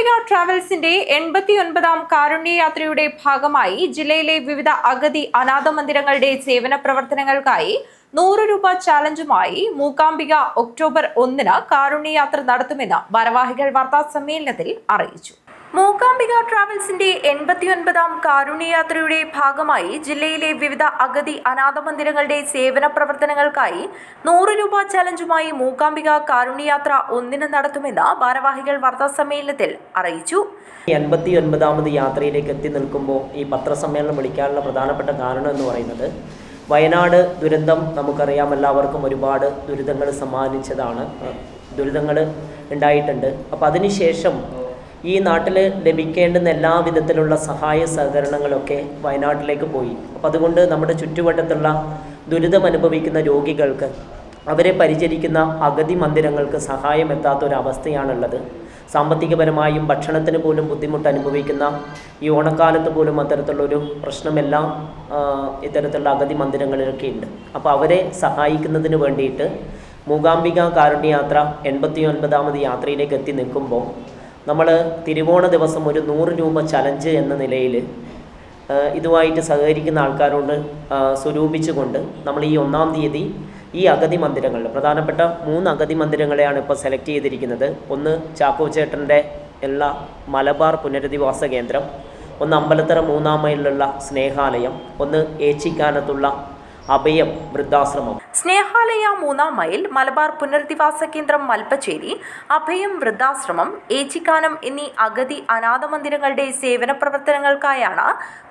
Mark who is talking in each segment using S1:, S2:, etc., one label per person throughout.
S1: മൂകാംബിക ട്രാവൽസിന്റെ 89ാം കാരുണ്യയാത്രയുടെ ഭാഗമായി ജില്ലയിലെ വിവിധ അഗതി അനാഥ മന്ദിരങ്ങളുടെ സേവന പ്രവർത്തനങ്ങൾക്കായി 100 രൂപ ചാലഞ്ചുമായി മൂകാംബിക ഒക്ടോബർ 1-ന് കാരുണ്യയാത്ര നടത്തുമെന്ന് ഭാരവാഹികൾ വാർത്താ സമ്മേളനത്തിൽ അറിയിച്ചു. മൂകാംബിക ട്രാവൽസിന്റെ 89ാം കാരുണ്യയാത്രയുടെ ഭാഗമായി ജില്ലയിലെ വിവിധ അഗതി അനാഥ മന്ദിരങ്ങളുടെ സേവന പ്രവർത്തനങ്ങൾക്കായി 100 രൂപ ചാലഞ്ചുമായി മൂകാംബിക കാരുണ്യയാത്ര 1-ന് നടത്തുമെന്ന് ഭാരവാഹികൾ വാർത്താ സമ്മേളനത്തിൽ അറിയിച്ചു.
S2: 89ാമത് യാത്രയിലേക്ക് എത്തി നിൽക്കുമ്പോൾ ഈ പത്രസമ്മേളനം വിളിക്കാനുള്ള പ്രധാനപ്പെട്ട കാരണം എന്ന് പറയുന്നത് വയനാട് ദുരന്തം നമുക്കറിയാം, എല്ലാവർക്കും ഒരുപാട് ദുരിതങ്ങൾ സമ്മാനിച്ചതാണ്, ദുരിതങ്ങൾ ഉണ്ടായിട്ടുണ്ട്. അപ്പോൾ അതിനുശേഷം ഈ നാട്ടിൽ ലഭിക്കേണ്ടുന്ന എല്ലാ വിധത്തിലുള്ള സഹായ സഹകരണങ്ങളൊക്കെ വയനാട്ടിലേക്ക് പോയി. അപ്പോൾ അതുകൊണ്ട് നമ്മുടെ ചുറ്റുവട്ടത്തുള്ള ദുരിതം അനുഭവിക്കുന്ന രോഗികൾക്ക്, അവരെ പരിചരിക്കുന്ന അഗതി മന്ദിരങ്ങൾക്ക് സഹായം എത്താത്തൊരവസ്ഥയാണുള്ളത്. സാമ്പത്തികപരമായും ഭക്ഷണത്തിന് പോലും ബുദ്ധിമുട്ട് അനുഭവിക്കുന്ന ഈ ഓണക്കാലത്ത് പോലും അത്തരത്തിലുള്ളൊരു പ്രശ്നമെല്ലാം ഇത്തരത്തിലുള്ള അഗതി മന്ദിരങ്ങളിലൊക്കെ ഉണ്ട്. അപ്പോൾ അവരെ സഹായിക്കുന്നതിന് വേണ്ടിയിട്ട് മൂകാംബിക കാരുണ്യയാത്ര 89ാമത് യാത്രയിലേക്ക് എത്തി നിൽക്കുമ്പോൾ നമ്മൾ തിരുവോണ ദിവസം ഒരു 100 രൂപ ചലഞ്ച് എന്ന നിലയിൽ ഇതുമായിട്ട് സഹകരിക്കുന്ന ആൾക്കാരോട് സ്വരൂപിച്ചുകൊണ്ട് നമ്മൾ ഈ 1-ാം തീയതി ഈ അഗതി മന്ദിരങ്ങളിൽ പ്രധാനപ്പെട്ട 3 അഗതി മന്ദിരങ്ങളെയാണ് ഇപ്പോൾ സെലക്ട് ചെയ്തിരിക്കുന്നത്. ഒന്ന് ചാക്കോച്ചേട്ടൻ്റെ എല്ലാ മലബാർ പുനരധിവാസ കേന്ദ്രം, ഒന്ന് അമ്പലത്തറ 3-ാം മൈലിലുള്ള സ്നേഹാലയം, ഒന്ന് ഏച്ചിക്കാനത്തുള്ള അഭയം വൃദ്ധാശ്രമം.
S1: സ്നേഹാലയ 3-ാം മൈൽ, മലബാർ പുനരധിവാസ കേന്ദ്രം മൽപ്പച്ചേരി, അഭയം വൃദ്ധാശ്രമം, ഏച്ചിക്കാനം എന്നീ അഗതി അനാഥ മന്ദിരങ്ങളുടെ സേവന പ്രവർത്തനങ്ങൾക്കായാണ്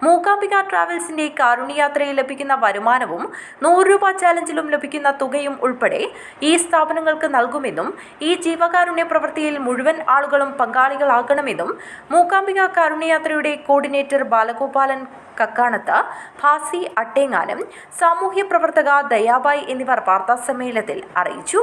S1: മൂകാംബിക ട്രാവൽസിന്റെ കാരുണ്യയാത്രയിൽ ലഭിക്കുന്ന വരുമാനവും 100 രൂപ ചാലഞ്ചിലും ലഭിക്കുന്ന തുകയും ഉൾപ്പെടെ ഈ സ്ഥാപനങ്ങൾക്ക് നൽകുമെന്നും ഈ ജീവകാരുണ്യ പ്രവൃത്തിയിൽ മുഴുവൻ ആളുകളും പങ്കാളികളാകണമെന്നും മൂകാംബിക കാരുണ്യയാത്രയുടെ കോർഡിനേറ്റർ ബാലഗോപാലൻ കക്കാണത്ത്, ഭാസി അട്ടേങ്ങാനം, സാമൂഹ്യ പ്രവർത്തക ദയാബായി എന്നിവർ വാർത്താസമ്മേളനത്തിൽ അറിയിച്ചു.